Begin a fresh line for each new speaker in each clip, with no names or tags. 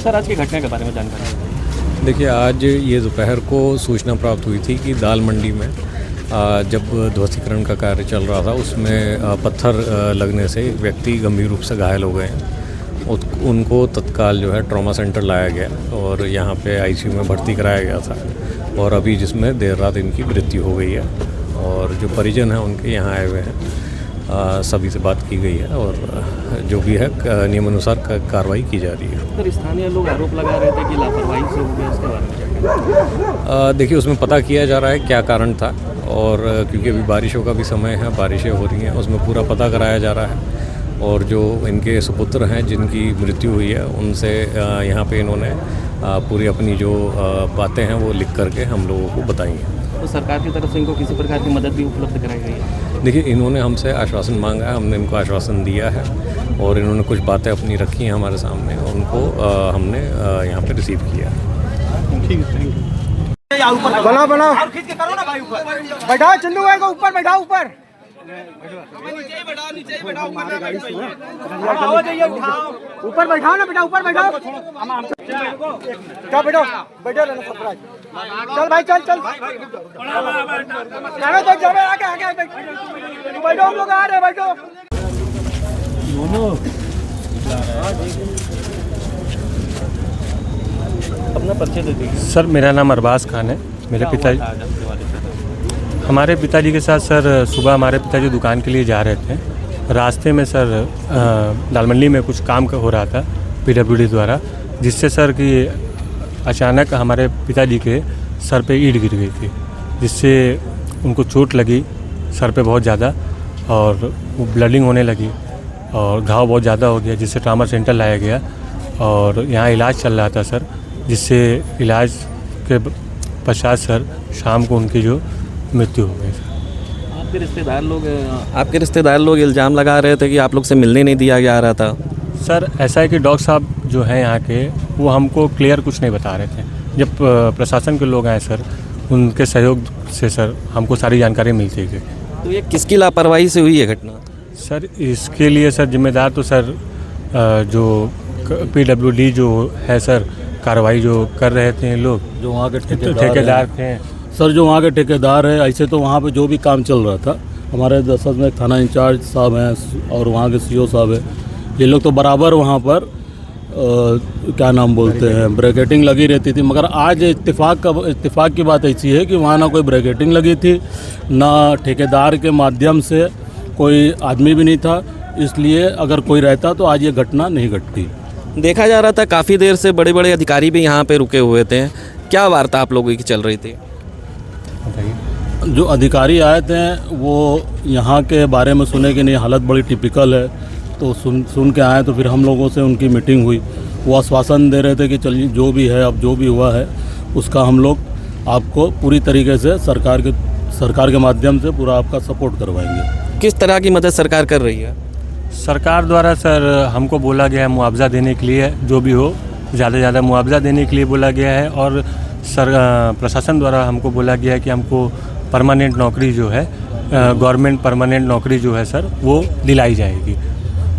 Sir आज की घटना के बारे में जानकारी।
देखिए, आज ये दोपहर को सूचना प्राप्त हुई थी कि दाल मंडी में जब ध्वस्तीकरण का कार्य चल रहा था उसमें पत्थर लगने से एक व्यक्ति गंभीर रूप से घायल हो गए हैं। उनको तत्काल जो है ट्रॉमा सेंटर लाया गया और यहाँ पे आईसीयू में भर्ती कराया गया था और अभी जिसमें देर रात इनकी मृत्यु हो गई है और जो परिजन हैं उनके यहाँ आए हुए हैं। सभी से बात की गई है और जो भी है नियमानुसार कार्रवाई की जा रही है।
सर स्थानीय लोग आरोप लगा रहे थे कि लापरवाही से हो गया, इसके बारे में
देखिए, उसमें पता किया जा रहा है क्या कारण था और क्योंकि अभी बारिशों का भी समय है, बारिशें हो रही हैं, उसमें पूरा पता कराया जा रहा है और जो इनके सुपुत्र हैं जिनकी मृत्यु हुई है उनसे यहाँ पे इन्होंने पूरी अपनी जो बातें हैं वो लिख करके हम लोगों को बताई हैं।
तो सरकार की तरफ से इनको किसी प्रकार की मदद भी उपलब्ध कराई गई है?
देखिए, इन्होंने हमसे आश्वासन मांगा है, हमने इनको आश्वासन दिया है और इन्होंने कुछ बातें अपनी रखी हैं हमारे सामने, उनको हमने यहाँ पे रिसीव किया।
ठीक है, थैंक यू।
बना बना खींच के करो ना भाई, ऊपर बैठाओ चंदू भाई को, ऊपर बैठाओ, ऊपर ऊपर बैठाओ ना बेटा, ऊपर बैठाओ। क्या बैठो बैठो रहना सरप्राइज। चल भाई चल चल जावे तो जावे, आगे आगे बैठो, हम लोग आ रहे, बैठो।
अपना परिचय दे दीजिए।
सर मेरा नाम अरबाज खान है। मेरे पिताजी, हमारे पिताजी के साथ सर सुबह हमारे पिताजी दुकान के लिए जा रहे थे। रास्ते में सर दाल मंडी में कुछ काम हो रहा था पीडब्ल्यूडी द्वारा, जिससे सर कि अचानक हमारे पिताजी के सर पे ईंट गिर गई थी, जिससे उनको चोट लगी सर पे बहुत ज़्यादा और वो ब्लडिंग होने लगी और घाव बहुत ज़्यादा हो गया, जिससे ट्रॉमा सेंटर लाया गया और यहाँ इलाज चल रहा था सर, जिससे इलाज के पश्चात सर शाम को उनकी जो मृत्यु हो गई।
आपके रिश्तेदार लोग इल्ज़ाम लगा रहे थे कि आप लोग से मिलने नहीं दिया जा रहा था।
सर ऐसा है कि डॉक्टर साहब जो हैं यहाँ के, वो हमको क्लियर कुछ नहीं बता रहे थे। जब प्रशासन के लोग आए सर, उनके सहयोग से सर हमको सारी जानकारी मिलती गई।
तो ये किसकी लापरवाही से हुई है घटना?
सर इसके लिए सर जिम्मेदार तो सर जो पीडब्ल्यूडी जो है सर, कार्रवाई जो कर रहे थे लोग,
जो वहाँ के
ठेकेदार थे
सर, जो वहाँ के ठेकेदार है। ऐसे तो वहाँ पे जो भी काम चल रहा था, हमारे दसद में थाना इंचार्ज साहब हैं और वहाँ के सीओ साहब हैं, ये लोग तो बराबर वहाँ पर क्या नाम बोलते हैं, ब्रैकेटिंग लगी रहती थी। मगर आज इत्तेफाक की बात ऐसी है कि वहाँ ना कोई ब्रैकेटिंग लगी थी, ना ठेकेदार के माध्यम से कोई आदमी भी नहीं था, इसलिए अगर कोई रहता तो आज ये घटना नहीं घटती।
देखा जा रहा था काफ़ी देर से बड़े बड़े अधिकारी भी यहाँ पे रुके हुए थे, क्या वार्ता आप लोगों की चल रही थी?
जो अधिकारी आए थे वो यहाँ के बारे में सुने कि नहीं हालत बड़ी टिपिकल है, तो सुन के आए। तो फिर हम लोगों से उनकी मीटिंग हुई, वो आश्वासन दे रहे थे कि चलिए जो भी है, अब जो भी हुआ है उसका हम लोग आपको पूरी तरीके से सरकार के माध्यम से पूरा आपका सपोर्ट करवाएंगे।
किस तरह की मदद सरकार कर रही है?
सरकार द्वारा सर हमको बोला गया है मुआवजा देने के लिए, जो भी हो ज़्यादा से ज़्यादा मुआवजा देने के लिए बोला गया है और सर प्रशासन द्वारा हमको बोला गया है कि हमको परमानेंट नौकरी जो है, गवर्नमेंट परमानेंट नौकरी जो है सर, वो दिलाई जाएगी।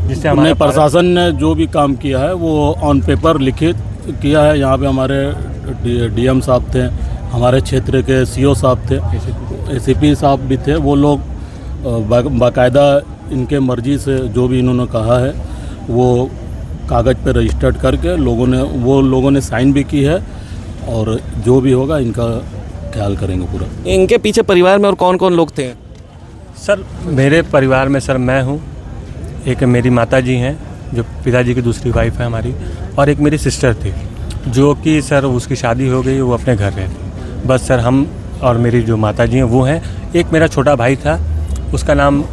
जिससे हमारे
प्रशासन ने जो भी काम किया है वो ऑन पेपर लिखित किया है। यहाँ पे हमारे डीएम साहब थे, हमारे क्षेत्र के सीओ साहब थे, एसीपी साहब भी थे। वो लोग बाकायदा इनके मर्जी से जो भी इन्होंने कहा है वो कागज़ पे रजिस्टर्ड करके लोगों ने साइन भी की है और जो भी होगा इनका ख्याल करेंगे पूरा।
इनके पीछे परिवार में और कौन कौन लोग थे?
सर मेरे परिवार में सर मैं हूँ, एक मेरी माता जी हैं जो पिताजी की दूसरी वाइफ है हमारी, और एक मेरी सिस्टर थी जो कि सर उसकी शादी हो गई, वो अपने घर रहती। बस सर हम और मेरी जो माता जी हैं वो हैं। एक मेरा छोटा भाई था, उसका नाम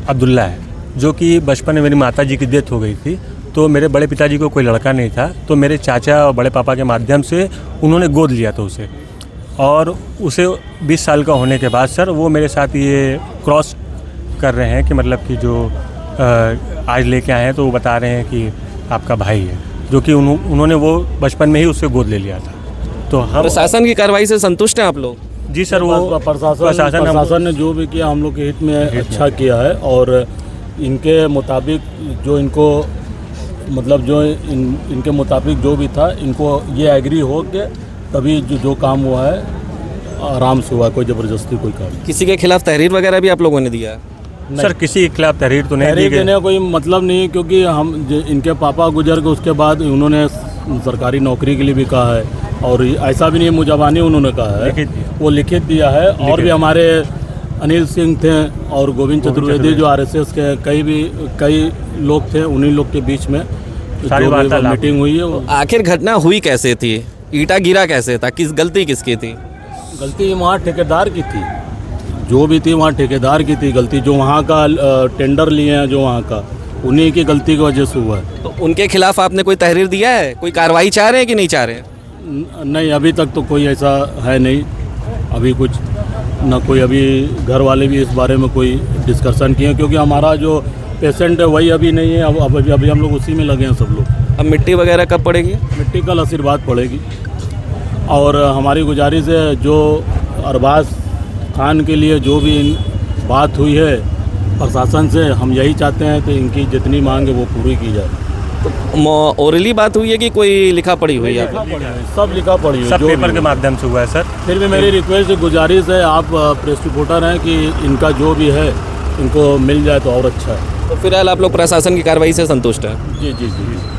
अब्दुल्ला है, जो कि बचपन में मेरी माता जी की डेथ हो गई थी, तो मेरे बड़े पिताजी को कोई लड़का नहीं था, तो मेरे चाचा और बड़े पापा के माध्यम से उन्होंने गोद लिया था उसे, और उसे 20 साल का होने के बाद सर वो मेरे साथ ये क्रॉस कर रहे हैं कि मतलब कि जो आज लेके आए हैं तो वो बता रहे हैं कि आपका भाई है, जो कि उन्होंने वो बचपन में ही उससे गोद ले लिया था। तो हम
प्रशासन की कार्रवाई से संतुष्ट हैं आप लोग?
जी सर, वो
प्रशासन ने जो भी किया हम लोग के हित में अच्छा किया है, और इनके मुताबिक जो इनको मतलब जो इनके मुताबिक जो भी था, इनको ये एग्री हो के तभी जो काम हुआ है आराम से हुआ, कोई ज़बरदस्ती कोई काम
किसी के खिलाफ तहरीर वगैरह भी आप लोगों ने दिया है?
सर किसी के खिलाफ तहरीर तो नहीं दी
तहरीर
गई।
देने का कोई मतलब नहीं, क्योंकि इनके पापा गुजर गए उसके बाद उन्होंने सरकारी नौकरी के लिए भी कहा है, और ऐसा भी नहीं मुजबानी उन्होंने कहा है,
लिखित दिया।
वो लिखित दिया है। और भी हमारे अनिल सिंह थे और गोविंद चतुर्वेदी जो आरएसएस के कई लोग थे, उन्हीं लोग के बीच में
सारी
जो भी
वार्तालाप
मीटिंग हुई है वो
आखिर घटना हुई कैसे थी? ईटा गिरा कैसे था? गलती किसकी थी?
गलती वहाँ ठेकेदार की थी, जो भी थी वहाँ ठेकेदार की थी गलती। जो वहाँ का टेंडर लिए हैं जो वहाँ का, उन्हीं की गलती की वजह से हुआ है।
तो उनके खिलाफ आपने कोई तहरीर दिया है? कोई कार्रवाई चाह रहे हैं कि नहीं चाह रहे हैं?
नहीं, अभी तक तो कोई ऐसा है नहीं, अभी कुछ ना कोई, अभी घर वाले भी इस बारे में कोई डिस्कशन किए, क्योंकि हमारा जो पेशेंट है वही अभी नहीं है। अब अभी हम लोग उसी में लगे हैं सब लोग।
अब मिट्टी वगैरह कब पड़ेगी?
मिट्टी कल आशीर्वाद पड़ेगी। और हमारी गुजारिश है, जो अरबाज खान के लिए जो भी बात हुई है प्रशासन से, हम यही चाहते हैं कि इनकी जितनी मांग है वो पूरी की जाए।
तो ओरली बात हुई है कि कोई लिखा पड़ी हुई है?
सब लिखा पड़ी है,
सब
जो
पेपर
भी
के
है।
माध्यम से हुआ है सर।
फिर भी मेरी रिक्वेस्ट गुजारिश है, आप प्रेस रिपोर्टर हैं, कि इनका जो भी है इनको मिल जाए तो और अच्छा है।
तो फिलहाल आप लोग प्रशासन की कार्रवाई से संतुष्ट हैं?
जी जी जी।